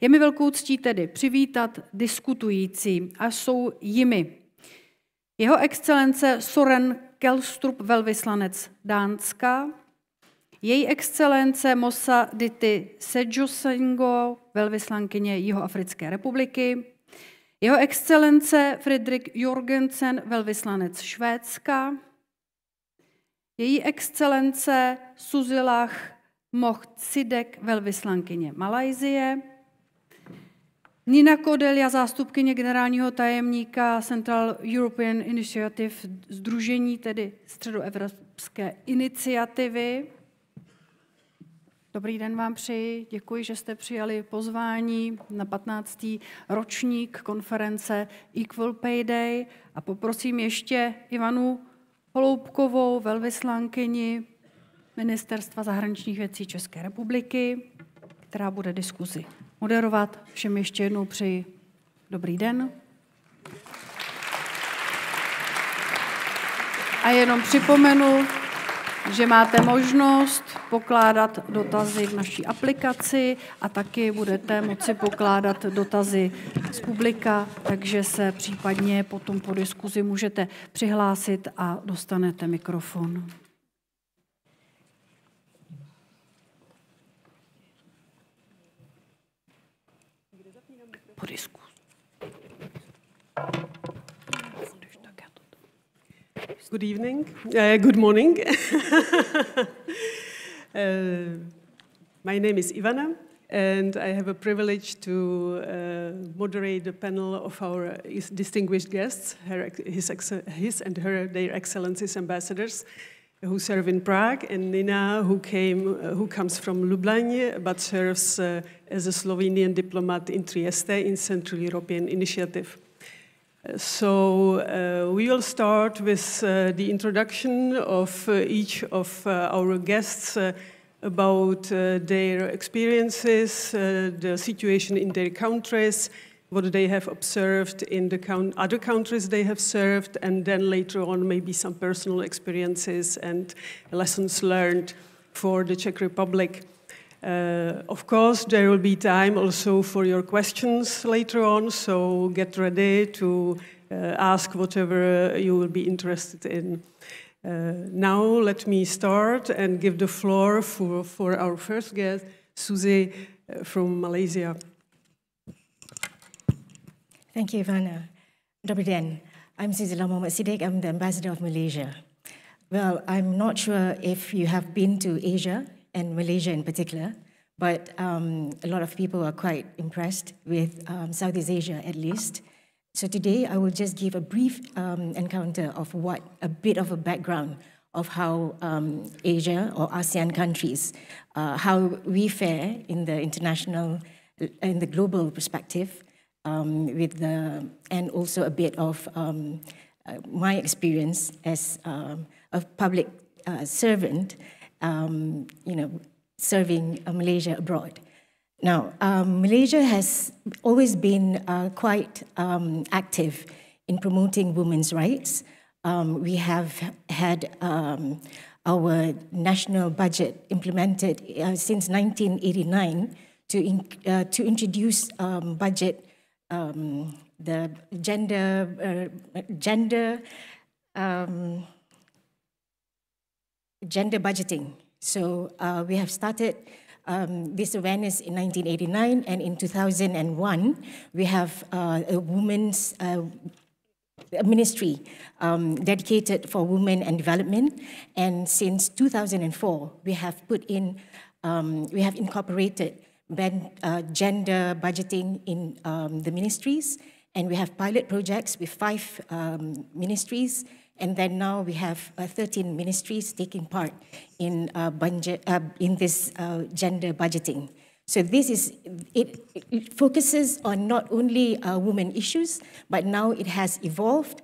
Je mi velkou ctí tedy přivítat diskutující a jsou jimi jeho excelence Soren Kelstrup, velvyslanec Dánska, její excelence Mossa Dity Sejosengo, velvyslankyně Jihoafrické republiky, jeho excelence Fredrik Jorgensen, velvyslanec Švédska, její excelence Susilach Mohtsidek, velvyslankyně Malajsie, Nina Kodelia, zástupkyně generálního tajemníka Central European Initiative, sdružení tedy středoevropské iniciativy. Dobrý den vám přeji, děkuji, že jste přijali pozvání na 15. ročník konference Equal Pay Day a poprosím ještě Ivanu Holoubkovou, velvyslankyni Ministerstva zahraničních věcí České republiky, která bude diskuzi moderovat. Všem ještě jednou přeji dobrý den. A jenom připomenu, že máte možnost pokládat dotazy v naší aplikaci a taky budete moci pokládat dotazy z publika, takže se případně potom po diskuzi můžete přihlásit a dostanete mikrofon. Po diskuzi. Good evening, good morning. My name is Ivana, and I have a privilege to moderate the panel of our distinguished guests, his and her, their excellencies ambassadors, who serve in Prague, and Nina, who comes from Lublin, but serves as a Slovenian diplomat in Trieste in Central European Initiative. So we will start with the introduction of each of our guests about their experiences, the situation in their countries, what they have observed in the other countries they have served, and then later on maybe some personal experiences and lessons learned for the Czech Republic. Of course, there will be time also for your questions later on, so get ready to ask whatever you will be interested in. Now let me start and give the floor for our first guest, Suzy from Malaysia. Thank you, Ivana. Dobrý den. I'm Susilach Mohtsidek. I'm the ambassador of Malaysia. Well, I'm not sure if you have been to Asia, and Malaysia in particular, but a lot of people are quite impressed with Southeast Asia at least. So today I will just give a brief encounter of a bit of a background of how Asia or ASEAN countries, how we fare in the international, in the global perspective, and also a bit of my experience as a public servant, serving Malaysia abroad. Now, Malaysia has always been quite active in promoting women's rights. We have had our national budget implemented since 1989 to introduce the gender budgeting. So we have started this awareness in 1989, and in 2001, we have a women's ministry dedicated for women and development. And since 2004, we have incorporated gender budgeting in the ministries, and we have pilot projects with 5 ministries. And then now we have 13 ministries taking part in this gender budgeting. So it focuses on not only women issues, but now it has evolved.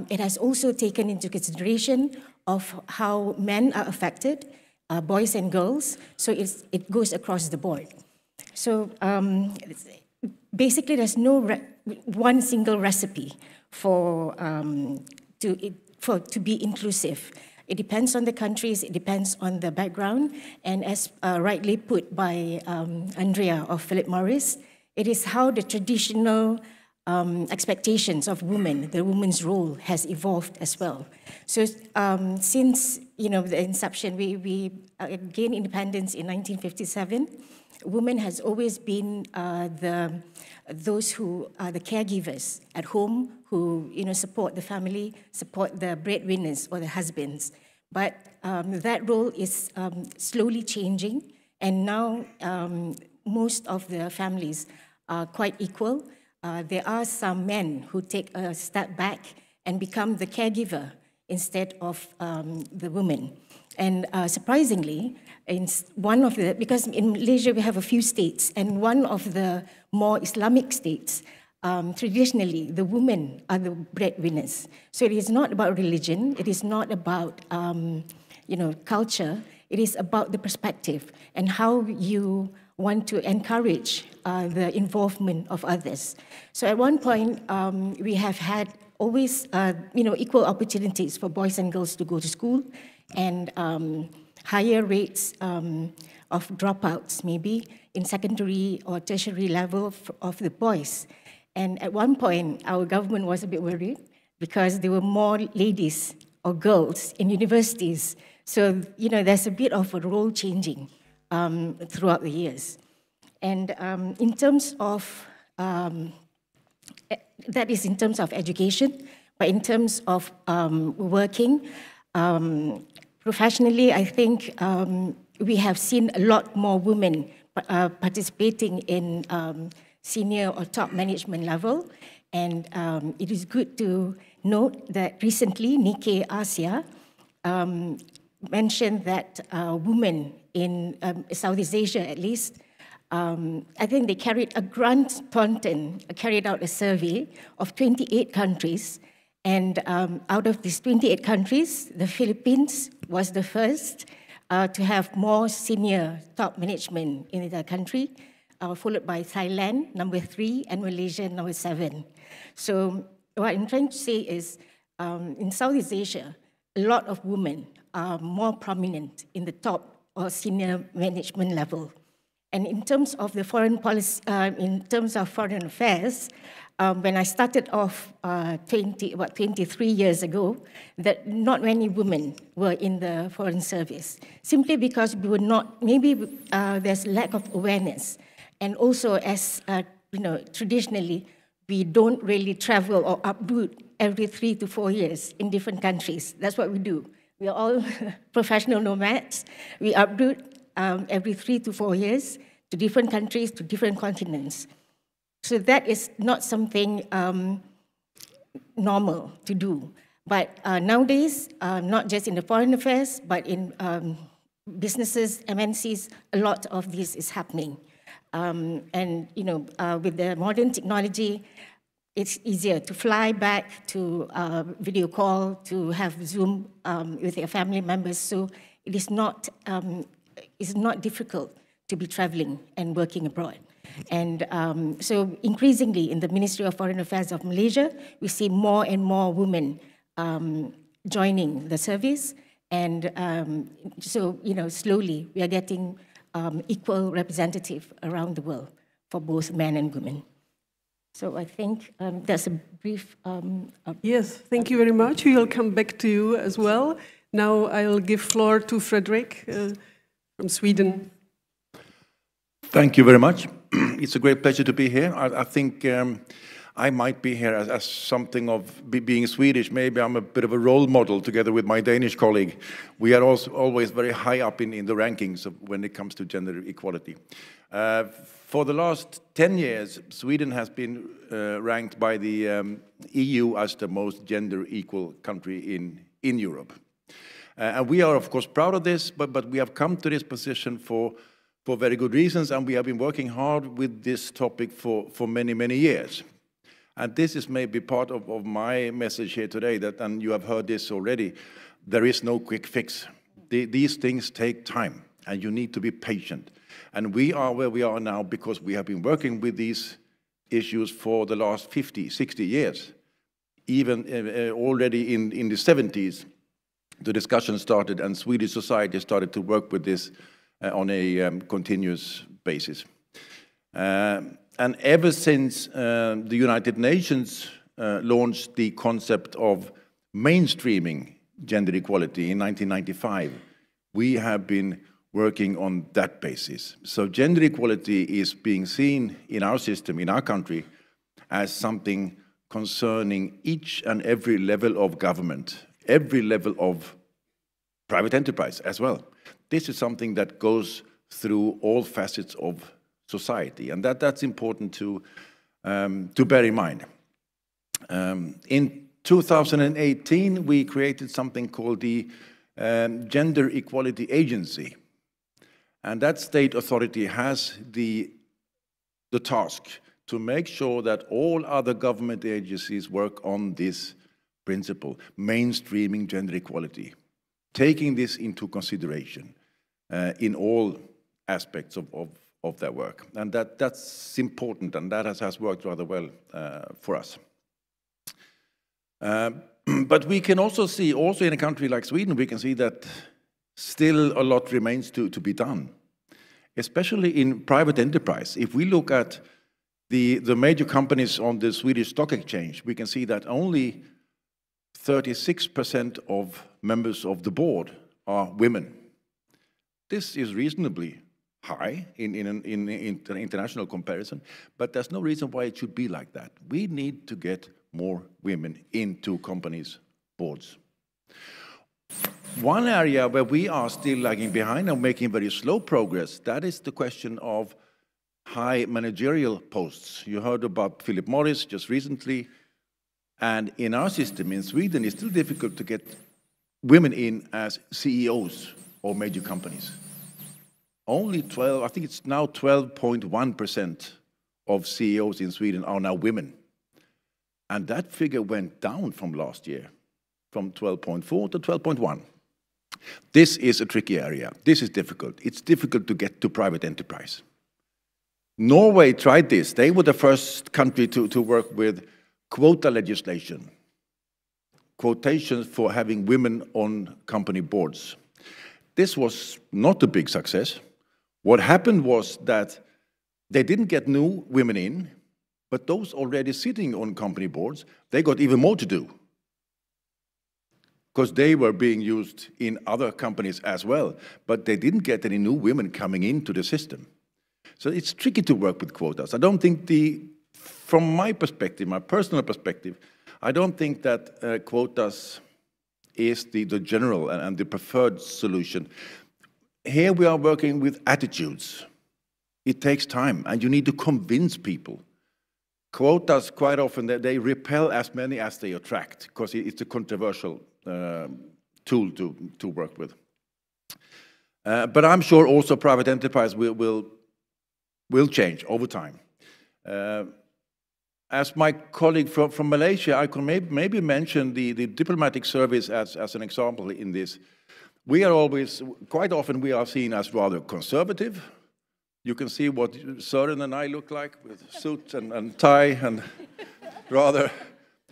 It has also taken into consideration of how men are affected, boys and girls. So it goes across the board. So basically, there's no one single recipe to be inclusive. It depends on the countries, it depends on the background, and as rightly put by Andrea of Philip Morris, It is how the traditional expectations of women, the woman's role, has evolved as well. So since the inception, we gained independence in 1957. Women has always been those who are the caregivers at home, who support the family, support the breadwinners or the husbands. But that role is slowly changing, and now most of the families are quite equal. There are some men who take a step back and become the caregiver instead of the woman. And surprisingly, because in Malaysia we have a few states, and one of the more Islamic states, traditionally the women are the breadwinners. So it is not about religion, it is not about culture, it is about the perspective and how you want to encourage the involvement of others. So at one point, we have had always equal opportunities for boys and girls to go to school, and higher rates of dropouts maybe in secondary or tertiary level of the boys. And at one point, our government was a bit worried because there were more ladies or girls in universities. So, there's a bit of a role changing throughout the years. And in terms of, that is in terms of education, but in terms of working, professionally, I think we have seen a lot more women participating in senior or top management level. And it is good to note that recently Nikkei Asia mentioned that women in Southeast Asia, at least, I think they Grant Thornton carried out a survey of 28 countries, and out of these 28 countries, the Philippines was the first to have more senior top management in the country, followed by Thailand, number 3, and Malaysia, number 7. So what I'm trying to say is, in Southeast Asia, a lot of women are more prominent in the top or senior management level. And in terms of the foreign policy, in terms of foreign affairs, when I started off 23 years ago, that not many women were in the foreign service, simply because we were not, maybe there's lack of awareness. And also, as traditionally, we don't really travel or uproot every 3 to 4 years in different countries. That's what we do. We are all professional nomads. We uproot every 3 to 4 years to different countries, to different continents. So that is not something normal to do. But nowadays, not just in the foreign affairs, but in businesses, MNCs, a lot of this is happening. And with the modern technology, it's easier to fly back, to video call, to have Zoom with your family members. So it is not difficult to be traveling and working abroad. And so increasingly in the Ministry of Foreign Affairs of Malaysia, we see more and more women joining the service. And so, slowly we are getting equal representative around the world for both men and women. So I think that's a brief... Yes, thank you very much. We will come back to you as well. Now I'll give floor to Fredrik from Sweden. Thank you very much. It's a great pleasure to be here. I think I might be here as something of being Swedish. Maybe I'm a bit of a role model together with my Danish colleague. We are also always very high up in the rankings when it comes to gender equality. For the last 10 years, Sweden has been ranked by the EU as the most gender equal country in Europe. And we are, of course, proud of this, but we have come to this position for very good reasons, and we have been working hard with this topic for many, many years. And this is maybe part of my message here today, and you have heard this already, there is no quick fix. These things take time, and you need to be patient. And we are where we are now because we have been working with these issues for the last 50, 60 years. Even already in the 70s, the discussion started, and Swedish society started to work with this on a continuous basis. And ever since the United Nations launched the concept of mainstreaming gender equality in 1995, we have been working on that basis. So gender equality is being seen in our system, in our country, as something concerning each and every level of government, every level of private enterprise as well. This is something that goes through all facets of society, and that's important to bear in mind. In 2018, we created something called the Gender Equality Agency, and that state authority has the task to make sure that all other government agencies work on this principle, mainstreaming gender equality, taking this into consideration in all aspects of their work. And that's important, and that has worked rather well for us. But we can also see, in a country like Sweden, we can see that still a lot remains to be done, especially in private enterprise. If we look at the major companies on the Swedish Stock Exchange, we can see that only 36% of members of the board are women. This is reasonably high in international comparison, but there's no reason why it should be like that. We need to get more women into companies' boards. One area where we are still lagging behind and making very slow progress, that is the question of high managerial posts. You heard about Philip Morris just recently, and in our system in Sweden, it's still difficult to get women in as CEOs of major companies. Only 12, I think it's now 12.1% of CEOs in Sweden are now women. And that figure went down from last year, from 12.4 to 12.1. This is a tricky area. This is difficult. It's difficult to get to private enterprise. Norway tried this. They were the first country to work with quota legislation, quotations for having women on company boards. This was not a big success. What happened was that they didn't get new women in, but those already sitting on company boards, they got even more to do, because they were being used in other companies as well, but they didn't get any new women coming into the system. So it's tricky to work with quotas. I don't think from my perspective, my personal perspective, I don't think that quotas is the general and the preferred solution. Here we are working with attitudes. It takes time, and you need to convince people. Quotas, quite often, they repel as many as they attract, because it's a controversial tool to work with. But I'm sure also private enterprise will change over time. As my colleague from Malaysia, I can maybe mention the diplomatic service as an example in this. We are always, quite often we are seen as rather conservative. You can see what Søren and I look like with suit and tie and rather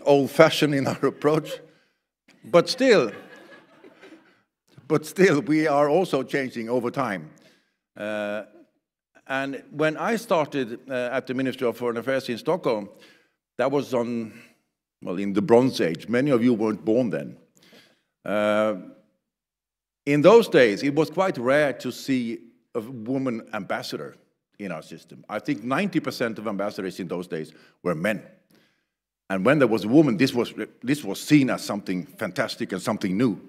old-fashioned in our approach. But still, we are also changing over time. And when I started at the Ministry of Foreign Affairs in Stockholm, that was in the Bronze Age. Many of you weren't born then. In those days, it was quite rare to see a woman ambassador in our system. I think 90% of ambassadors in those days were men. And when there was a woman, this was seen as something fantastic and something new.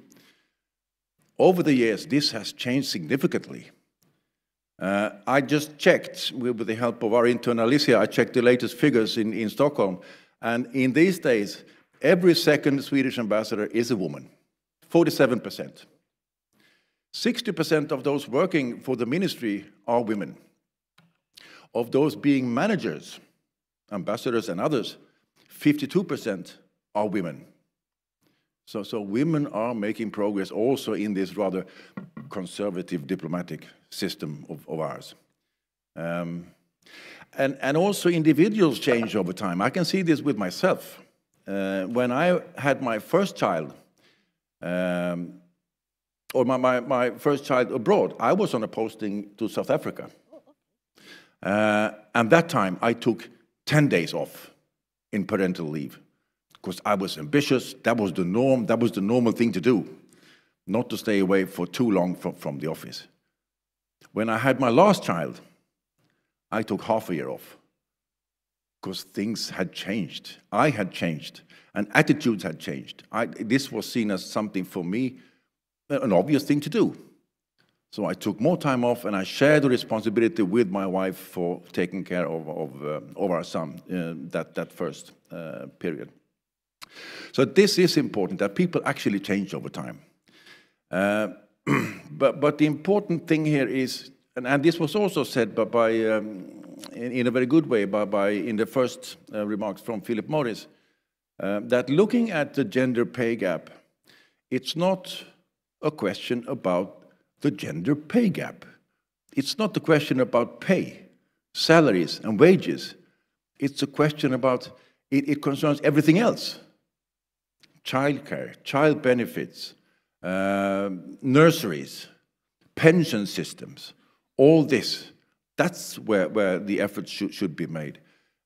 Over the years, this has changed significantly. I just checked, with the help of our intern Alicia, I checked the latest figures in Stockholm. And in these days, every second Swedish ambassador is a woman, 47%. 60% of those working for the ministry are women. Of those being managers, ambassadors and others, 52% are women. So women are making progress also in this rather conservative diplomatic system of ours. And also individuals change over time. I can see this with myself. When I had my first child, or my first child abroad, I was on a posting to South Africa. And that time, I took 10 days off in parental leave because I was ambitious. That was the norm. That was the normal thing to do, not to stay away for too long from the office. When I had my last child, I took half a year off because things had changed. I had changed, and attitudes had changed. This was seen as something for me, an obvious thing to do. So I took more time off, and I shared the responsibility with my wife for taking care of our son that first period. So this is important, that people actually change over time. But the important thing here is, and this was also said in a very good way in the first remarks from Philip Morris, that looking at the gender pay gap, it's not a question about the gender pay gap. It's not a question about pay, salaries, and wages. It's a question about, it concerns everything else. Childcare, child benefits, nurseries, pension systems, all this. That's where the efforts should be made.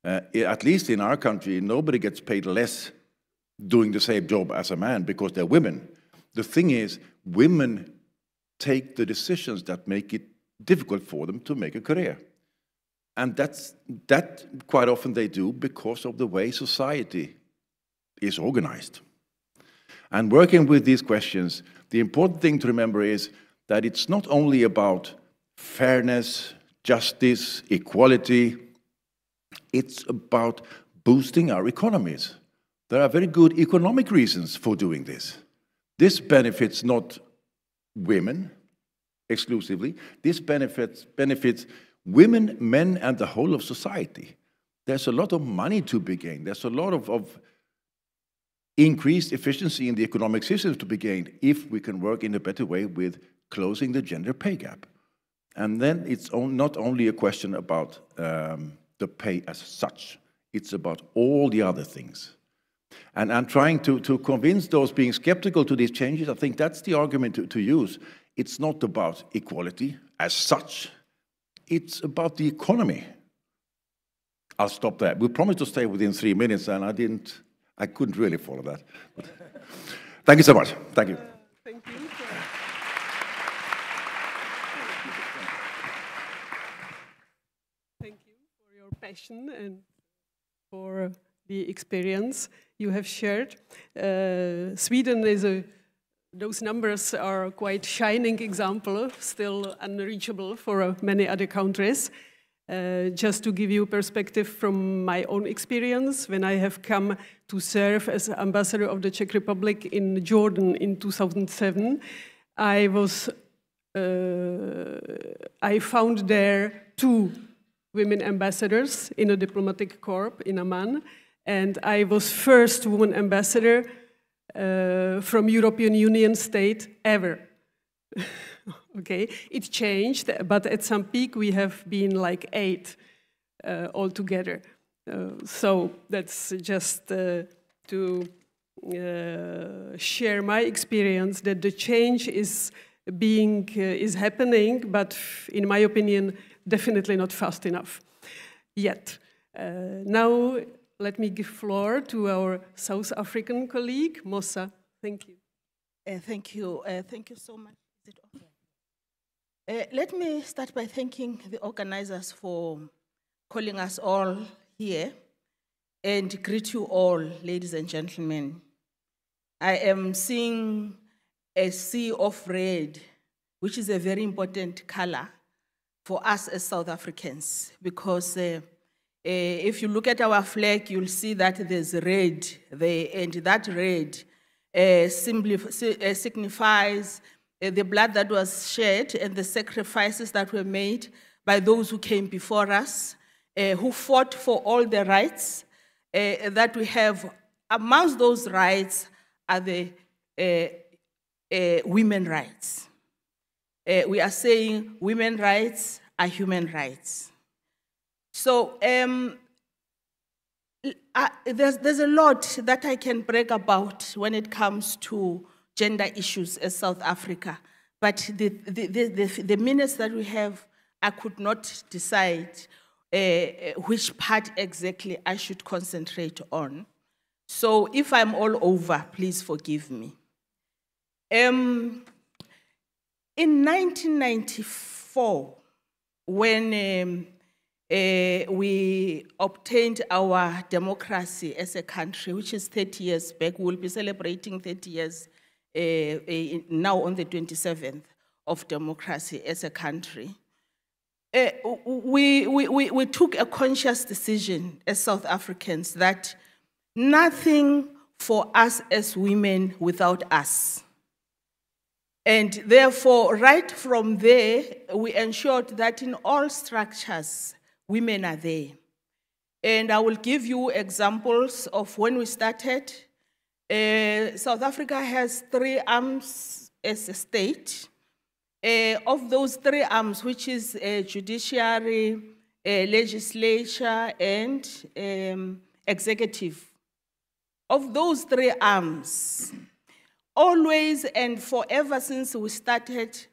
At least in our country, nobody gets paid less doing the same job as a man because they're women. The thing is, women take the decisions that make it difficult for them to make a career. And that quite often they do because of the way society is organized. And working with these questions, the important thing to remember is that it's not only about fairness, justice, equality, it's about boosting our economies. There are very good economic reasons for doing this. This benefits not women exclusively. This benefits women, men, and the whole of society. There's a lot of money to be gained. There's a lot of increased efficiency in the economic systems to be gained if we can work in a better way with closing the gender pay gap. And then it's not only a question about the pay as such, it's about all the other things. And I'm trying to convince those being skeptical to these changes, I think that's the argument to use. It's not about equality as such, it's about the economy. I'll stop there. We promised to stay within 3 minutes, and I couldn't really follow that. But thank you so much. Thank you. Thank you. Thank you for your passion and for the experience you have shared. Sweden is those numbers are a quite shining example, still unreachable for many other countries. Just to give you perspective from my own experience, when I have come to serve as ambassador of the Czech Republic in Jordan in 2007, I found there 2 women ambassadors in a diplomatic corps in Amman, and I was first woman ambassador from European Union state ever. Okay, it changed, but at some peak we have been like 8 altogether. So that's just to share my experience that the change is happening, but in my opinion, definitely not fast enough yet. Now let me give floor to our South African colleague, Mosa. Thank you. Thank you. Thank you so much. Is it okay? Let me start by thanking the organizers for calling us all here and greet you all, ladies and gentlemen. I am seeing a sea of red, which is a very important color for us as South Africans, because if you look at our flag, you'll see that there's red there, and that red signifies the blood that was shed and the sacrifices that were made by those who came before us, who fought for all the rights that we have. Amongst those rights are the women's rights. We are saying women's rights are human rights. So there's a lot that I can brag about when it comes to gender issues as South Africa, but the minutes that we have, I could not decide which part exactly I should concentrate on. So if I'm all over, please forgive me. In 1994, when we obtained our democracy as a country, which is 30 years back, we'll be celebrating 30 years now on the 27th of democracy as a country. We took a conscious decision as South Africans that nothing for us as women without us. And therefore, right from there, we ensured that in all structures, women are there. And I will give you examples of when we started. South Africa has 3 arms as a state. Of those 3 arms, which is judiciary, legislature, and executive, of those 3 arms, always and forever since we started,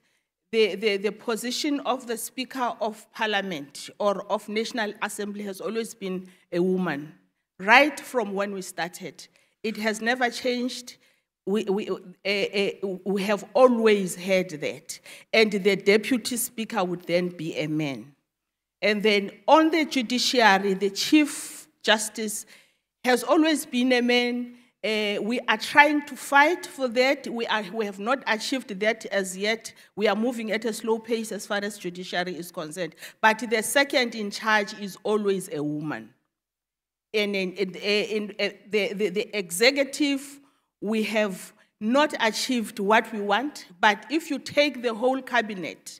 the position of the Speaker of Parliament or of National Assembly has always been a woman, right from when we started. It has never changed. We have always had that. And the Deputy Speaker would then be a man. And then on the judiciary, the Chief Justice has always been a man. We are trying to fight for that. We have not achieved that as yet. We are moving at a slow pace as far as judiciary is concerned. But the second in charge is always a woman. And in the executive, we have not achieved what we want, but if you take the whole cabinet,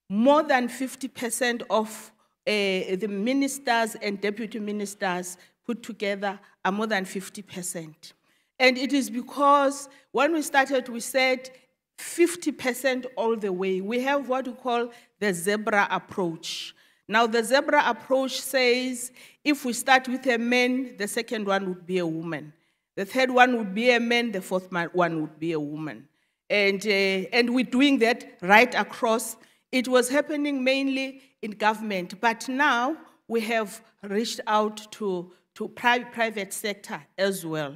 more than 50% of the ministers and deputy ministers put together are more than 50%. And it is because when we started, we said 50% all the way. We have what we call the zebra approach. Now, the zebra approach says if we start with a man, the second one would be a woman. The third one would be a man, the fourth one would be a woman. And we're doing that right across. It was happening mainly in government, but now we have reached out to private sector as well.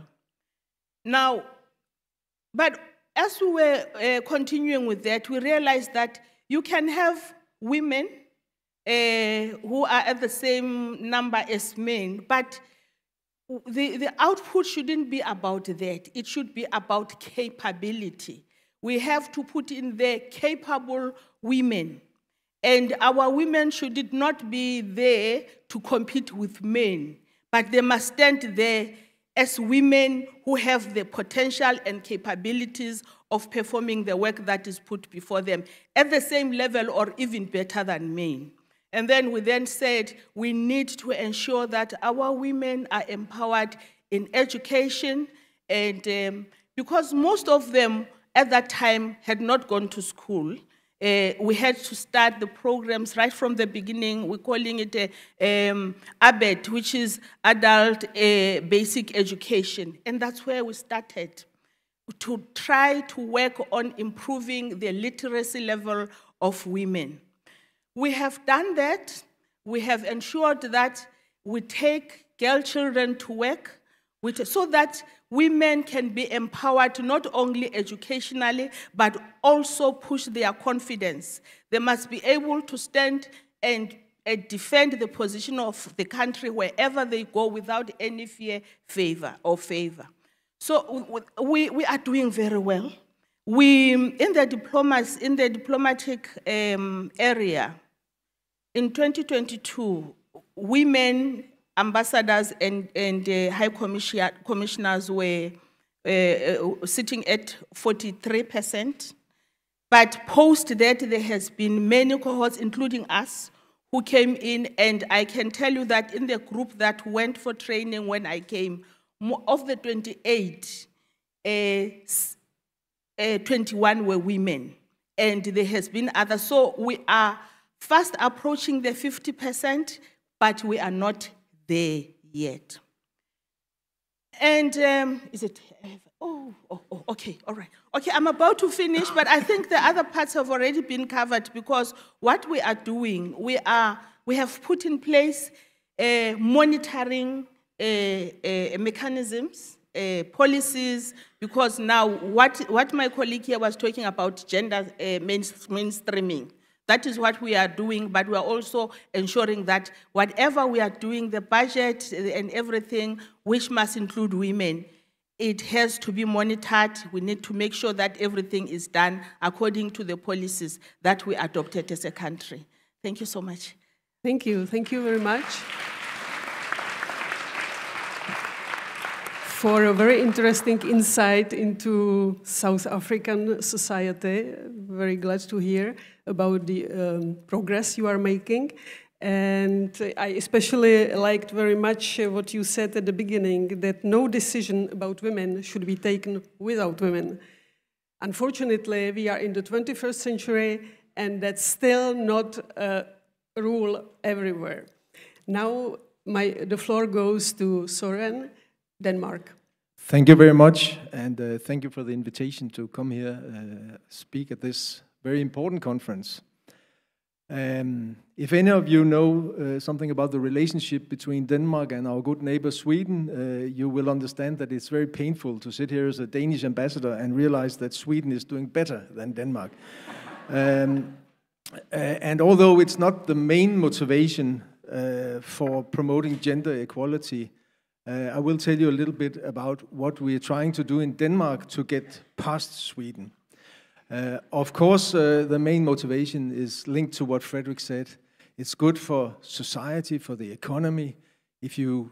Now, but as we were continuing with that, we realized that you can have women who are at the same number as men, but the output shouldn't be about that. It should be about capability. We have to put in there capable women. And our women should not be there to compete with men, but they must stand there as women who have the potential and capabilities of performing the work that is put before them at the same level or even better than men. And then we then said we need to ensure that our women are empowered in education, and because most of them at that time had not gone to school, we had to start the programs right from the beginning. We're calling it ABET, which is Adult Basic Education. And that's where we started to try to work on improving the literacy level of women. We have done that. We have ensured that we take girl children to work so that women can be empowered not only educationally, but also push their confidence. They must be able to stand and defend the position of the country wherever they go without any fear, favor. So we are doing very well. In the diplomatic area, in 2022, women ambassadors and high commissioners were sitting at 43%. But post that, there has been many cohorts, including us, who came in, and I can tell you that in the group that went for training when I came, of the 28, 21 were women, and there has been others. So we are fast approaching the 50%, but we are not there yet. And is it? Okay, all right. Okay, I'm about to finish, but I think the other parts have already been covered, because what we are doing, we are we have put in place monitoring mechanisms, policies, because now what my colleague here was talking about, gender mainstreaming, that is what we are doing, but we are also ensuring that whatever we are doing, the budget and everything, which must include women, it has to be monitored. We need to make sure that everything is done according to the policies that we adopted as a country. Thank you so much. Thank you very much for a very interesting insight into South African society. Very glad to hear about the progress you are making. And I especially liked very much what you said at the beginning, that no decision about women should be taken without women. Unfortunately, we are in the 21st century, and that's still not a rule everywhere. Now, the floor goes to Søren, Denmark. Thank you very much, and thank you for the invitation to come here, speak at this very important conference. If any of you know something about the relationship between Denmark and our good neighbor Sweden, you will understand that it's very painful to sit here as a Danish ambassador and realize that Sweden is doing better than Denmark. And although it's not the main motivation for promoting gender equality, I will tell you a little bit about what we are trying to do in Denmark to get past Sweden. Of course, the main motivation is linked to what Frederick said. It's good for society, for the economy, if you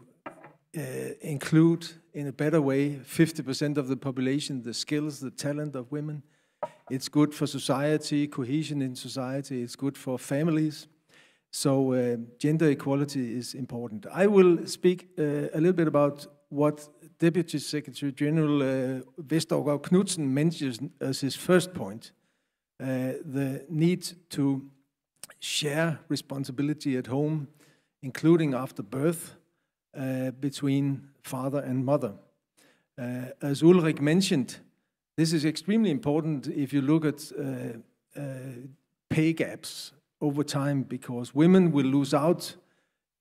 include in a better way 50% of the population, the skills, the talent of women. It's good for society, cohesion in society. It's good for families. So gender equality is important. I will speak a little bit about what Deputy Secretary General Vestager Knudsen mentions as his first point, the need to share responsibility at home, including after birth, between father and mother. As Ulrik mentioned, this is extremely important if you look at pay gaps over time, because women will lose out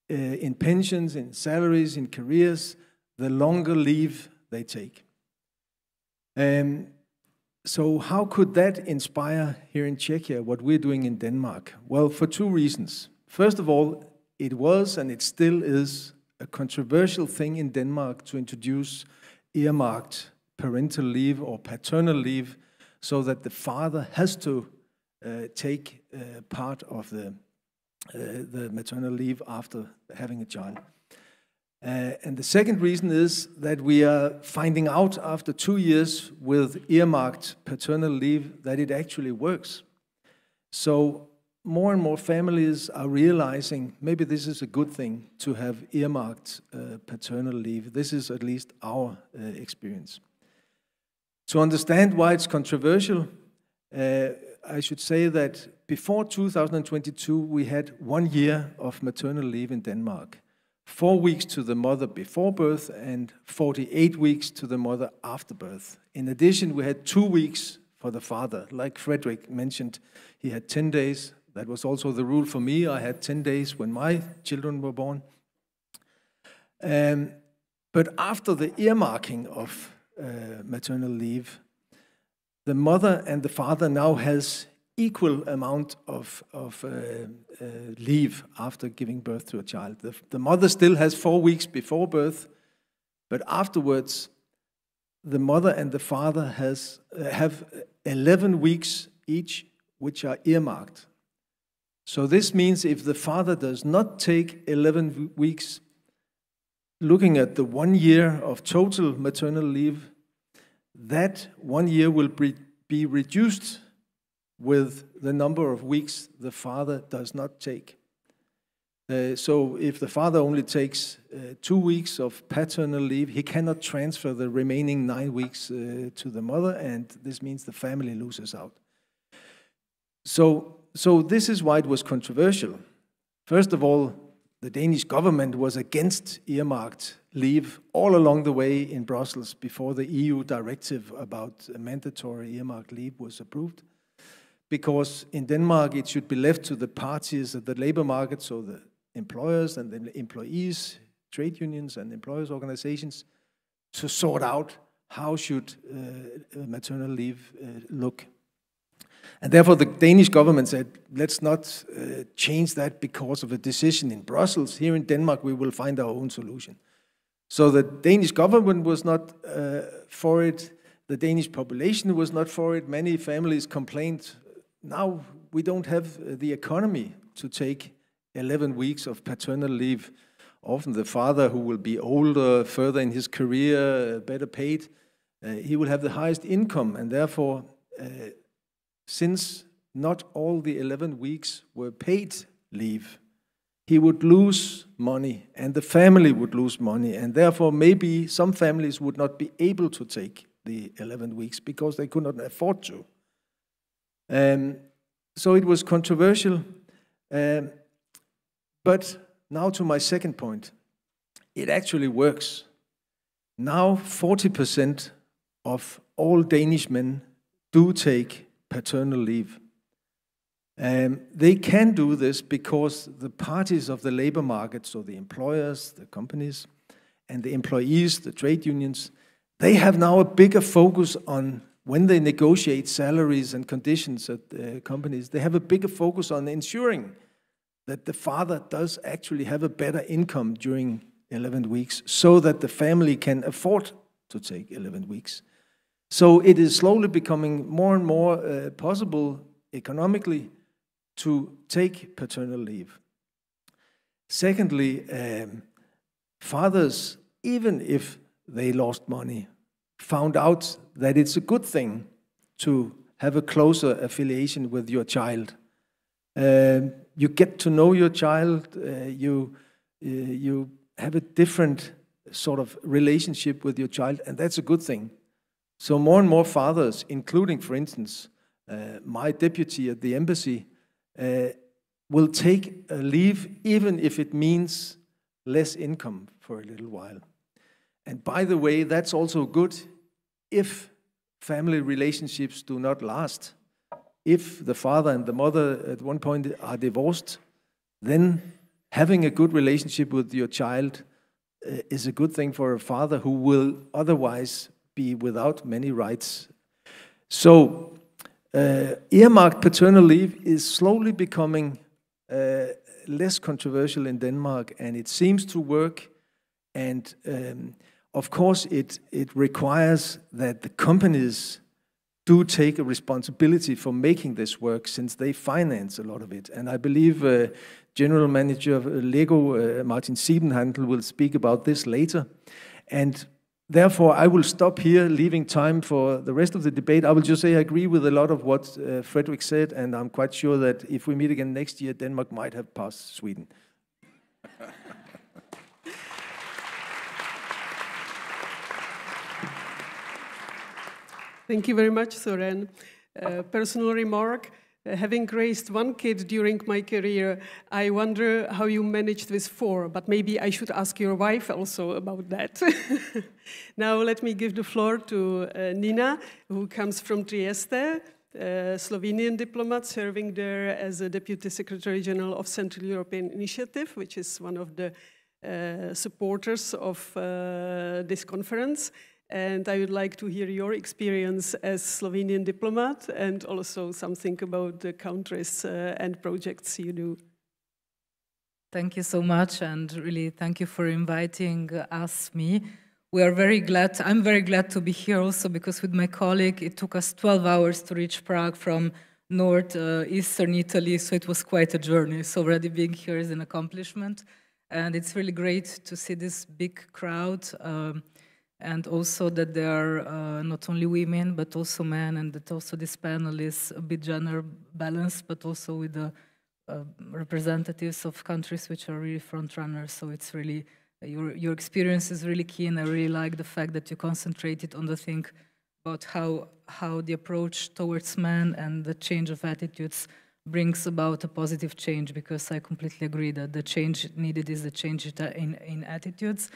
in pensions, in salaries, in careers, the longer leave they take. So how could that inspire here in Czechia what we're doing in Denmark? Well, for two reasons. First of all, it was and it still is a controversial thing in Denmark to introduce earmarked parental leave or paternal leave so that the father has to take part of the maternal leave after having a child. And the second reason is that we are finding out after 2 years with earmarked paternal leave that it actually works. So more and more families are realizing maybe this is a good thing to have earmarked paternal leave. This is at least our experience. To understand why it's controversial, I should say that before 2022, we had 1 year of maternal leave in Denmark. 4 weeks to the mother before birth and 48 weeks to the mother after birth. In addition, we had 2 weeks for the father. Like Frederick mentioned, he had 10 days. That was also the rule for me. I had 10 days when my children were born. But after the earmarking of maternal leave, the mother and the father now has equal amount of leave after giving birth to a child. The mother still has 4 weeks before birth, but afterwards, the mother and the father have 11 weeks each, which are earmarked. So this means if the father does not take 11 weeks, looking at the 1 year of total maternal leave, that 1 year will be reduced with the number of weeks the father does not take. So if the father only takes 2 weeks of paternal leave, he cannot transfer the remaining 9 weeks to the mother, and this means the family loses out. So this is why it was controversial. First of all, the Danish government was against earmarked leave all along the way in Brussels before the EU directive about mandatory earmarked leave was approved. because in Denmark it should be left to the parties at the labor market, so the employers and the employees, trade unions and employers' organizations, to sort out how should maternal leave look. And therefore the Danish government said, let's not change that because of a decision in Brussels. Here in Denmark we will find our own solution. So the Danish government was not for it. The Danish population was not for it. Many families complained, now we don't have the economy to take 11 weeks of paternal leave. Often the father, who will be older, further in his career, better paid, he will have the highest income, and therefore, since not all the 11 weeks were paid leave, he would lose money, and the family would lose money, and therefore maybe some families would not be able to take the 11 weeks because they could not afford to. So it was controversial. But now to my second point. It actually works. Now 40% of all Danish men do take paternal leave. They can do this because the parties of the labor market, so the employers, the companies, and the employees, the trade unions, they have now a bigger focus on when they negotiate salaries and conditions at companies, they have a bigger focus on ensuring that the father does actually have a better income during 11 weeks so that the family can afford to take 11 weeks. So it is slowly becoming more and more possible economically to take paternal leave. Secondly, fathers, even if they lost money, found out that it's a good thing to have a closer affiliation with your child. You get to know your child, you have a different sort of relationship with your child, and that's a good thing. So more and more fathers, including, for instance, my deputy at the embassy, will take a leave even if it means less income for a little while. And by the way, that's also good if family relationships do not last. If the father and the mother at one point are divorced, then having a good relationship with your child is a good thing for a father who will otherwise be without many rights. So earmarked paternal leave is slowly becoming less controversial in Denmark, and it seems to work. And of course, it requires that the companies do take a responsibility for making this work, since they finance a lot of it. And I believe General Manager of Lego, Martin Siebenhandel, will speak about this later. And therefore, I will stop here, leaving time for the rest of the debate. I will just say I agree with a lot of what Frederick said, and I'm quite sure that if we meet again next year, Denmark might have passed Sweden. Thank you very much, Søren. Personal remark, having raised one kid during my career, I wonder how you managed with 4, but maybe I should ask your wife also about that. Now let me give the floor to Nina, who comes from Trieste, a Slovenian diplomat serving there as a Deputy Secretary General of Central European Initiative, which is one of the supporters of this conference. And I would like to hear your experience as Slovenian diplomat and also something about the countries and projects you do. Thank you so much, and really thank you for inviting me. We are very glad, I'm very glad to be here also, because with my colleague it took us 12 hours to reach Prague from northeastern Italy, so it was quite a journey. So already being here is an accomplishment, and it's really great to see this big crowd. And also that there are not only women, but also men, and that also this panel is a bit gender balanced, but also with the representatives of countries which are really front runners. So it's really, your experience is really key, and I really like the fact that you concentrated on the thing about how the approach towards men and the change of attitudes brings about a positive change, because I completely agree that the change needed is the change in attitudes.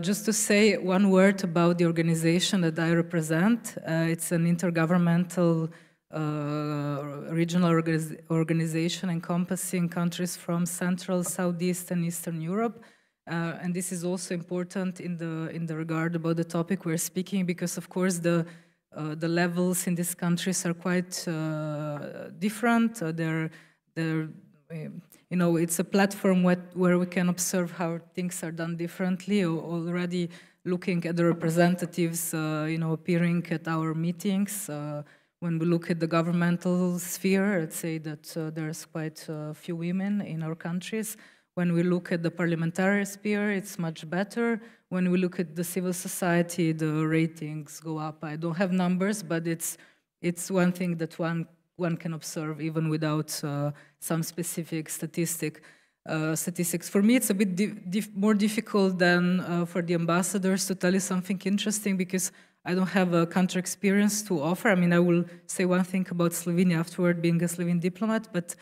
Just to say one word about the organization that I represent. It's an intergovernmental regional organization encompassing countries from Central, Southeast, and Eastern Europe. And this is also important in the regard about the topic we're speaking, because of course the levels in these countries are quite different. You know, it's a platform where we can observe how things are done differently. Already looking at the representatives, you know, appearing at our meetings. When we look at the governmental sphere, I'd say that there's quite a few women in our countries. When we look at the parliamentary sphere, it's much better. When we look at the civil society, the ratings go up. I don't have numbers, but it's one thing that one can observe even without some specific statistics. For me, it's a bit more difficult than for the ambassadors to tell you something interesting, because I don't have a country experience to offer. I mean, I will say one thing about Slovenia afterward, being a Slovene diplomat, but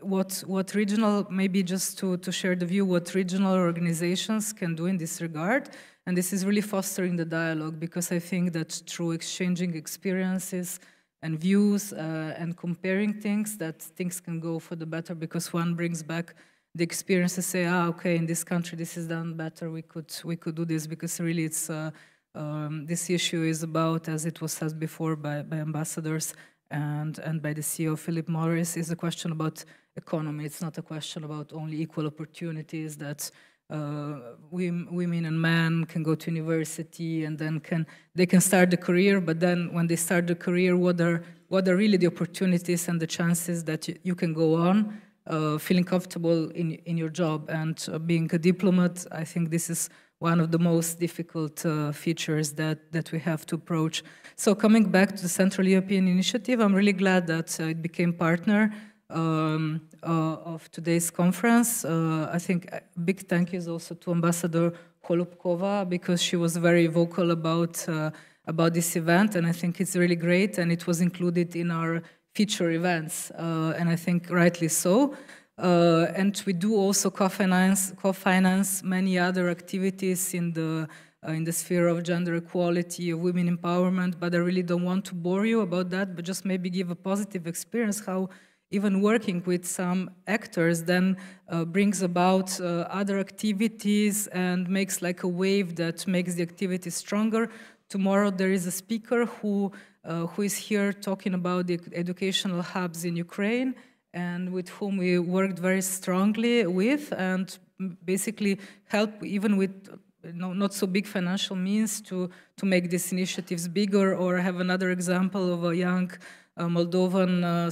what regional, maybe just to share the view, what regional organizations can do in this regard. And this is really fostering the dialogue, because I think that through exchanging experiences and views and comparing things, that things can go for the better, because one brings back the experiences, say, okay, in this country this is done better, we could do this, because really it's this issue is about, as it was said before by ambassadors and by the CEO Philip Morris, is a question about economy. It's not a question about only equal opportunities, that women and men can go to university and then they can start the career, but then when they start the career, what are really the opportunities and the chances that you can go on feeling comfortable in your job. And being a diplomat, I think this is one of the most difficult features that we have to approach. So coming back to the Central European Initiative, I'm really glad that it became partner of today's conference. I think a big thank you is also to Ambassador Holubkova, because she was very vocal about this event, and I think it's really great, and it was included in our future events, and I think rightly so. And we do also co-finance many other activities in the sphere of gender equality, of women empowerment, but I really don't want to bore you about that, but just maybe give a positive experience how even working with some actors then brings about other activities and makes like a wave that makes the activity stronger. Tomorrow there is a speaker who is here talking about the educational hubs in Ukraine, and with whom we worked very strongly with, and basically help even with not so big financial means to make these initiatives bigger. Or I have another example of a young Moldovan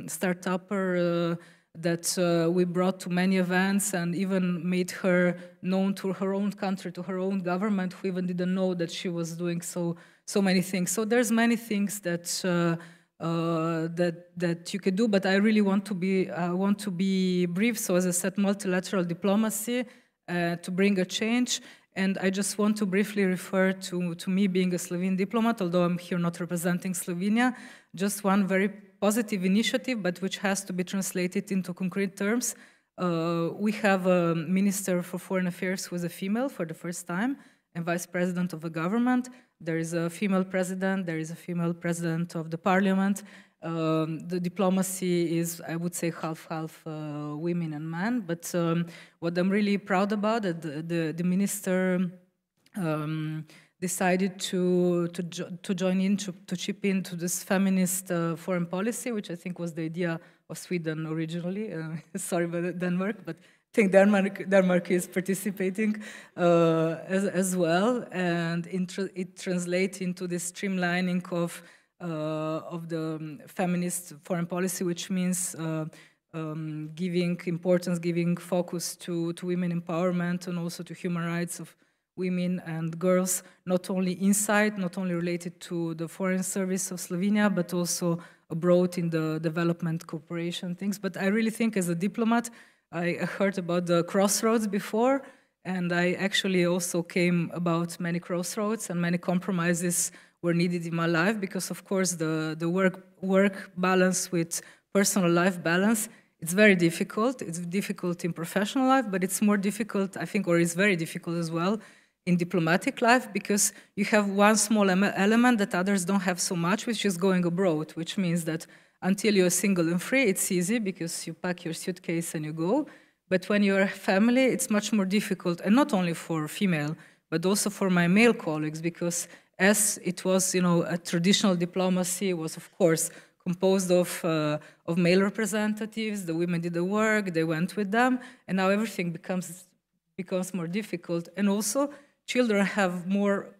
startupper that we brought to many events and even made her known to her own country, to her own government, who even didn't know that she was doing so many things. So there's many things that you could do, but I really want to be brief. So as I said, multilateral diplomacy to bring a change. And I just want to briefly refer to me being a Slovene diplomat, although I'm here not representing Slovenia, just one very positive initiative, but which has to be translated into concrete terms. We have a Minister for Foreign Affairs who is a female for the first time, and Vice President of a government. There is a female president, there is a female president of the parliament. The diplomacy is, I would say, half-half women and men. But what I'm really proud about, the minister decided to join in, to chip into this feminist foreign policy, which I think was the idea of Sweden originally. Sorry about Denmark, but I think Denmark is participating as well, and it translates into this streamlining of the feminist foreign policy, which means giving importance, giving focus to women empowerment and also to human rights of women and girls, not only inside, not only related to the foreign service of Slovenia, but also abroad in the development cooperation things. But I really think as a diplomat, I heard about the crossroads before, and I actually also came about many crossroads, and many compromises were needed in my life, because of course the work balance with personal life balance, it's very difficult. It's difficult in professional life, but it's more difficult, I think, or it's very difficult as well in diplomatic life, because you have one small element that others don't have so much, which is going abroad, which means that until you're single and free, it's easy because you pack your suitcase and you go. But when you're a family, it's much more difficult, and not only for female, but also for my male colleagues, because as it was, a traditional diplomacy was, of course, composed of male representatives. The women did the work, they went with them, and now everything becomes more difficult. And also, children have more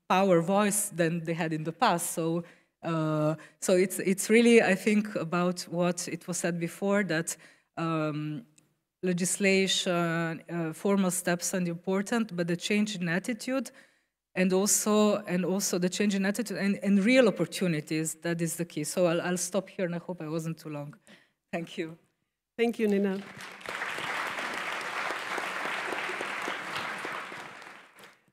power, voice than they had in the past. So it's really, I think, about what it was said before, that legislation, formal steps are important, but the change in attitude, and also the change in attitude and real opportunities, that is the key. So I'll stop here, and I hope I wasn't too long. Thank you. Thank you, Nina.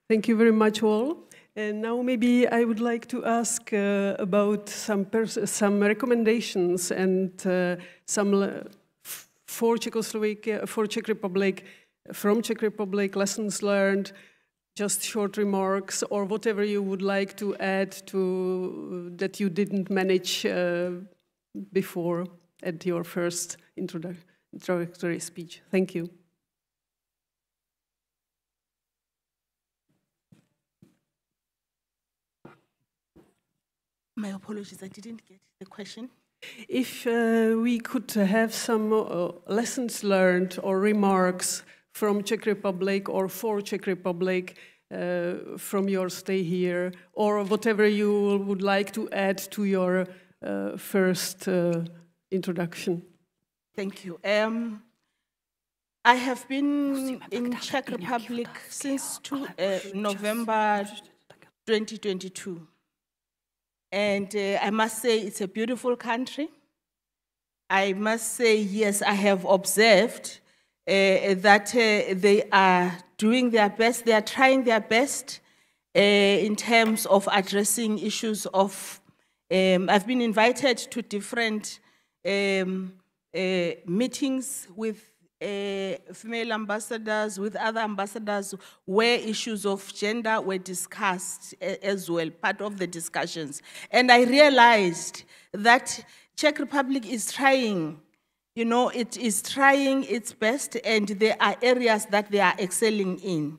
Thank you very much, all. And now maybe I would like to ask about some recommendations and for Czechoslovakia, for Czech Republic, from Czech Republic, lessons learned, just short remarks, or whatever you would like to add to that you didn't manage before at your first introductory speech. Thank you. My apologies, I didn't get the question. If we could have some lessons learned or remarks from Czech Republic or for Czech Republic from your stay here, or whatever you would like to add to your first introduction. Thank you. I have been in Czech Republic since November 2022. And I must say it's a beautiful country. I must say, yes, I have observed that they are doing their best, they are trying their best in terms of addressing issues of, I've been invited to different meetings with female ambassadors, with other ambassadors, where issues of gender were discussed as well, part of the discussions. And I realized that Czech Republic is trying, it is trying its best, and there are areas that they are excelling in.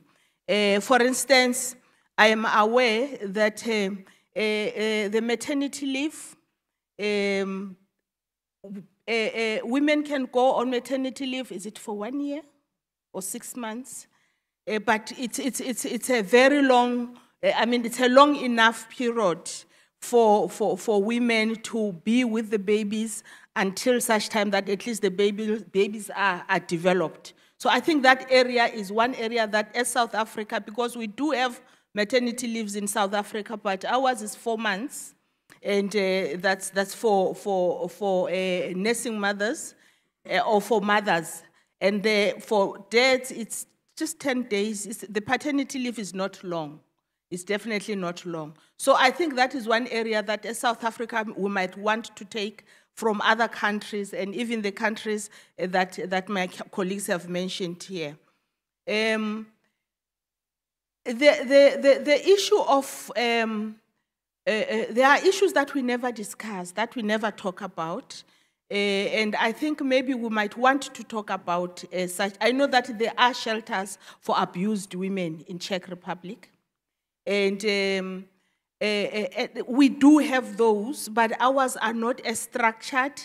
For instance, I am aware that the maternity leave, women can go on maternity leave, is it for 1 year or 6 months? But it's a very long, it's a long enough period for women to be with the babies until such time that at least the babies are developed. So I think that area is one area that as South Africa, because we do have maternity leaves in South Africa, but ours is 4 months. And that's for nursing mothers or for mothers. And for dads, it's just 10 days. The paternity leave is not long. It's definitely not long. So I think that is one area that as South Africa we might want to take from other countries, and even the countries that my colleagues have mentioned here. The issue of there are issues that we never discuss, that we never talk about, and I think maybe we might want to talk about such. I know that there are shelters for abused women in Czech Republic, and we do have those, but ours are not as structured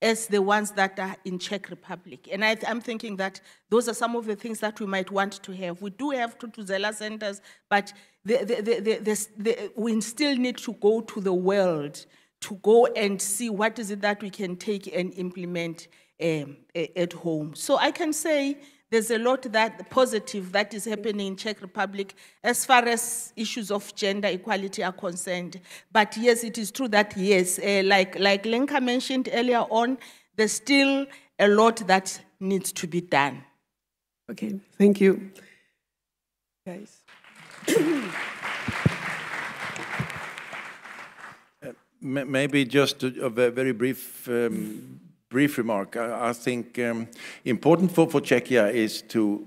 as the ones that are in Czech Republic. And I'm thinking that those are some of the things that we might want to have. We do have Tutuzela centers, but we still need to go to the world to go and see what is it that we can take and implement at home. So I can say there's a lot that positive that is happening in Czech Republic as far as issues of gender equality are concerned. But yes, it is true that yes, like Lenka mentioned earlier on, there's still a lot that needs to be done. Okay, thank you. Guys. Maybe just a very brief remark. I think important for Czechia is to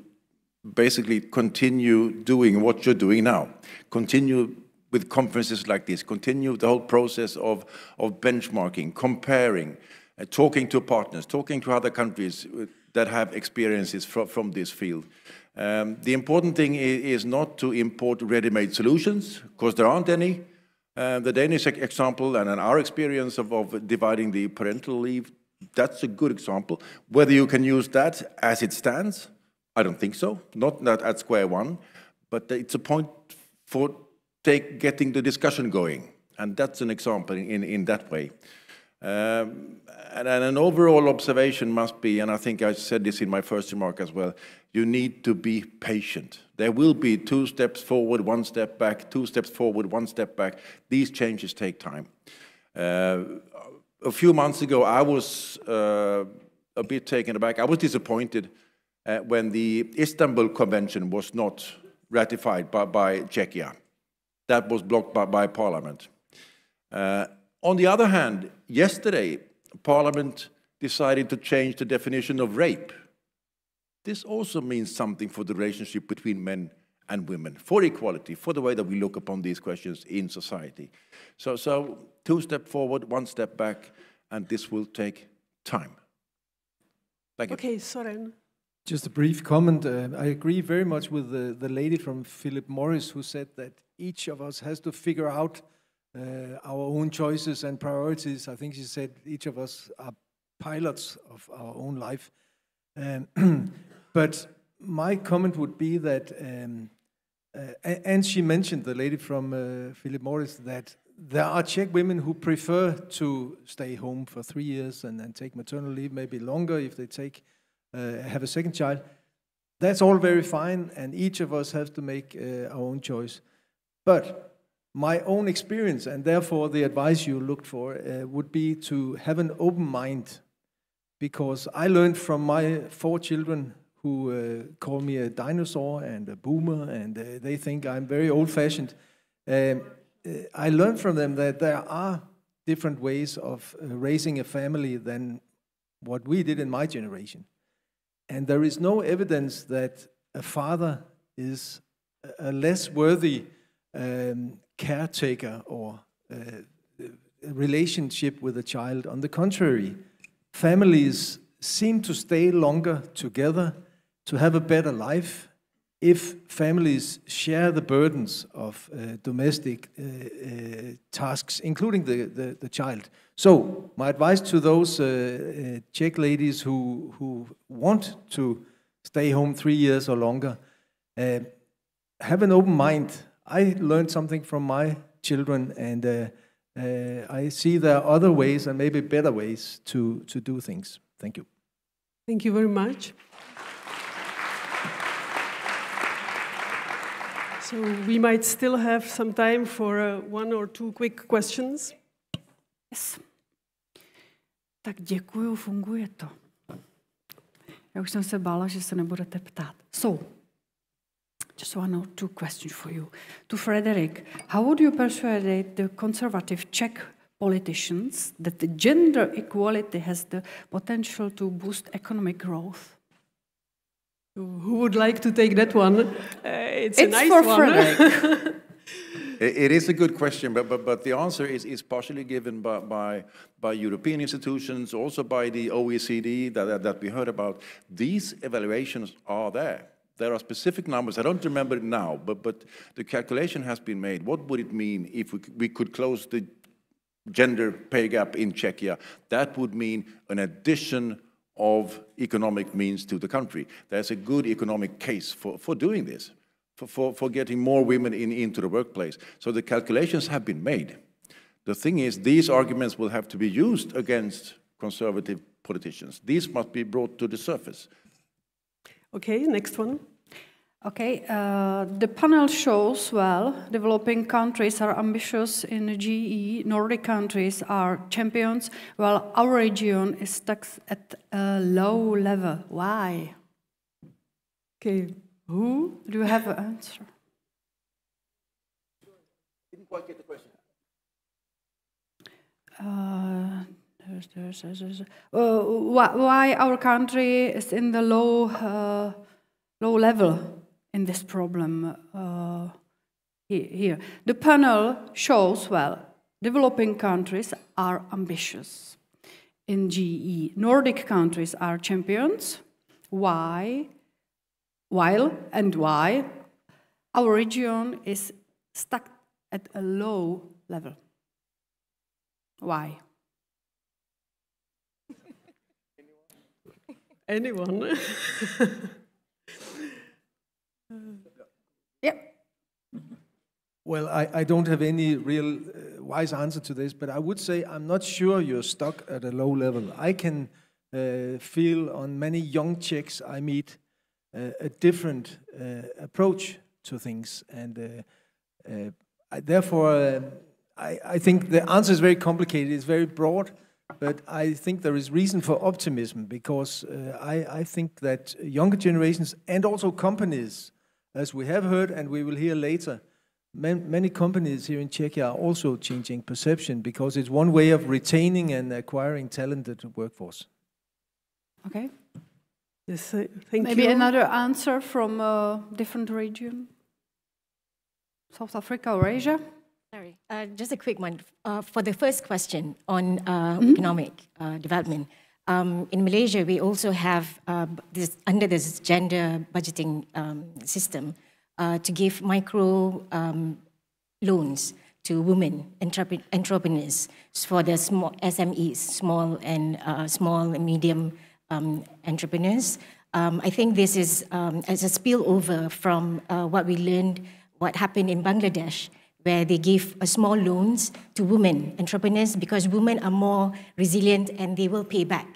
basically continue doing what you're doing now. Continue with conferences like this, continue the whole process of benchmarking, comparing, talking to partners, talking to other countries that have experiences from this field. The important thing is not to import ready-made solutions, because there aren't any. The Danish example and our experience of dividing the parental leave, that's a good example. Whether you can use that as it stands, I don't think so, not at square one, but it's a point for getting the discussion going, and that's an example in that way. And an overall observation must be, and I think I said this in my first remark as well, you need to be patient. There will be 2 steps forward, 1 step back, 2 steps forward, 1 step back. These changes take time. A few months ago, I was a bit taken aback. I was disappointed when the Istanbul Convention was not ratified by Czechia. That was blocked by Parliament. On the other hand, yesterday, Parliament decided to change the definition of rape. This also means something for the relationship between men and women, for equality, for the way that we look upon these questions in society. So 2 steps forward, 1 step back, and this will take time. Thank you. Okay, Soren. Just a brief comment. I agree very much with the lady from Philip Morris who said that each of us has to figure out our own choices and priorities. I think she said each of us are pilots of our own life. But my comment would be that, and she mentioned, the lady from Philip Morris, that there are Czech women who prefer to stay home for 3 years and then take maternal leave, maybe longer if they have a second child. That's all very fine, and each of us has to make our own choice. But my own experience, and therefore the advice you looked for, would be to have an open mind. Because I learned from my 4 children who call me a dinosaur and a boomer, and they think I'm very old-fashioned. I learned from them that there are different ways of raising a family than what we did in my generation. And there is no evidence that a father is a less worthy caretaker or relationship with a child. On the contrary, families seem to stay longer together, to have a better life, if families share the burdens of domestic tasks, including the child. So, my advice to those Czech ladies who want to stay home 3 years or longer, have an open mind. I learned something from my children, and I see there are other ways and maybe better ways to do things. Thank you. Thank you very much. So we might still have some time for 1 or 2 quick questions. Yes. Tak děkuju, funguje to. Já už jsem se bála, že se nebudete ptát. So, just 1 or 2 questions for you. To Frederick, how would you persuade the conservative Czech politicians that the gender equality has the potential to boost economic growth? Who would like to take that one? It's a nice for one. Frederick. It is a good question, but the answer is partially given by European institutions, also by the OECD that we heard about. These evaluations are there. There are specific numbers. I don't remember it now, but the calculation has been made. What would it mean if we could close the gender pay gap in Czechia? That would mean an addition of economic means to the country. There's a good economic case for doing this, for getting more women into the workplace. So the calculations have been made. The thing is, these arguments will have to be used against conservative politicians. These must be brought to the surface. Okay, next one. Okay, the panel shows, well, developing countries are ambitious in GE, Nordic countries are champions, while our region is stuck at a low level. Why? Okay, who? Do you have an answer? Didn't quite get the question. Why our country is in the low low level in this problem here. The panel shows, well, developing countries are ambitious in GE. Nordic countries are champions. Why? Why our region is stuck at a low level? Why? Anyone? Yeah. Well, I don't have any real wise answer to this, but I would say I'm not sure you're stuck at a low level. I can feel on many young Czechs I meet a different approach to things, and therefore I think the answer is very complicated. It's very broad, but I think there is reason for optimism because I think that younger generations and also companies, as we have heard and we will hear later, many companies here in Czechia are also changing perception because it's one way of retaining and acquiring talented workforce. Okay. Yes, thank you. Maybe another answer from a different region? South Africa or Asia? Sorry, just a quick one. For the first question on economic development, in Malaysia, we also have, under this gender budgeting system, to give micro loans to women entrepreneurs for the small SMEs, small and medium entrepreneurs. I think this is as a spillover from what we learned, what happened in Bangladesh, where they give small loans to women entrepreneurs because women are more resilient and they will pay back,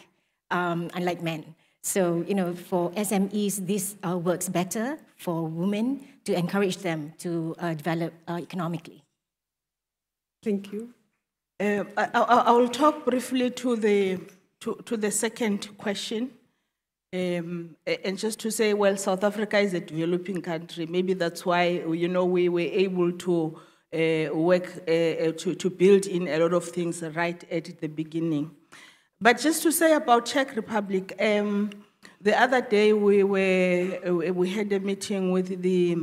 unlike men. So, for SMEs, this works better for women to encourage them to develop economically. Thank you. I will talk briefly to the second question. And just to say, well, South Africa is a developing country. Maybe that's why, we were able to work to build in a lot of things right at the beginning. But just to say about Czech Republic, the other day we had a meeting with the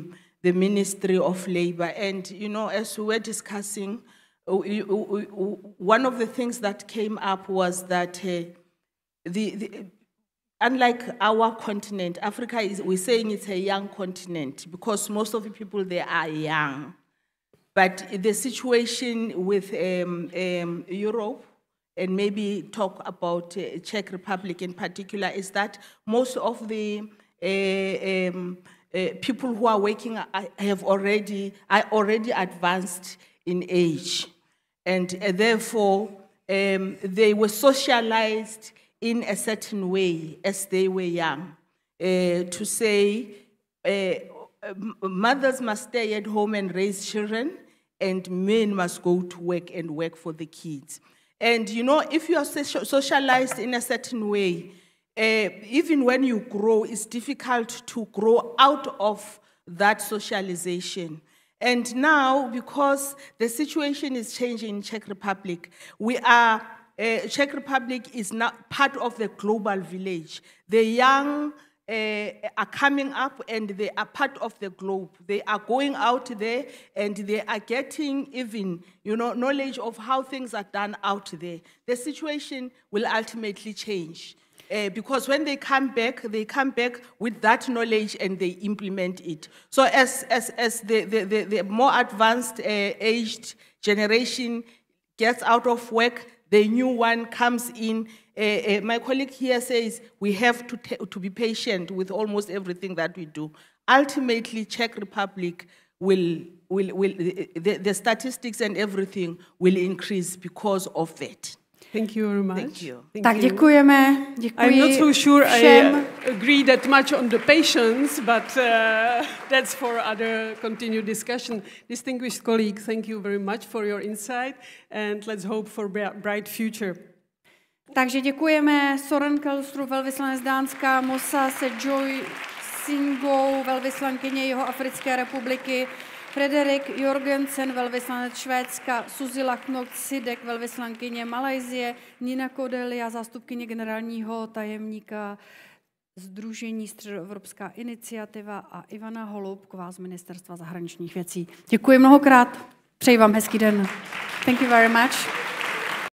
Ministry of Labor, and as we were discussing, one of the things that came up was that unlike our continent, Africa we're saying it's a young continent because most of the people there are young. But the situation with Europe, and maybe talk about Czech Republic in particular, is that most of the people who are working are already advanced in age, and therefore they were socialized in a certain way as they were young, to say mothers must stay at home and raise children, and men must go to work and work for the kids. And if you are socialized in a certain way, even when you grow, it's difficult to grow out of that socialization. And now, because the situation is changing in Czech Republic, Czech Republic is now part of the global village. The young are coming up and they are part of the globe. They are going out there and they are getting even, knowledge of how things are done out there. The situation will ultimately change. Because when they come back with that knowledge and they implement it. So as the more advanced aged generation gets out of work, the new one comes in. My colleague here says we have to be patient with almost everything that we do. Ultimately, Czech Republic the statistics and everything will increase because of that. Thank you very much. Thank you. Tak děkujeme. I'm not so sure I agree that much on the patience, but that's for other continued discussion. Distinguished colleague, thank you very much for your insight, and let's hope for a bright future. Takže děkujeme Soren Kelsrud, velvyslanec Dánska, Mosa Sejoy Singou, velvyslankyně Jihoafrické republiky, Frederik Jorgensen, velvyslanec Švédska, Suzy Knok Sidek, velvyslankyně Malajsie, Nina Kodelia, zástupkyně generálního tajemníka Sdružení Středoevropská iniciativa a Ivana Holoubková z Ministerstva zahraničních věcí. Děkuji mnohokrát, přeji vám hezký den. Thank you very much.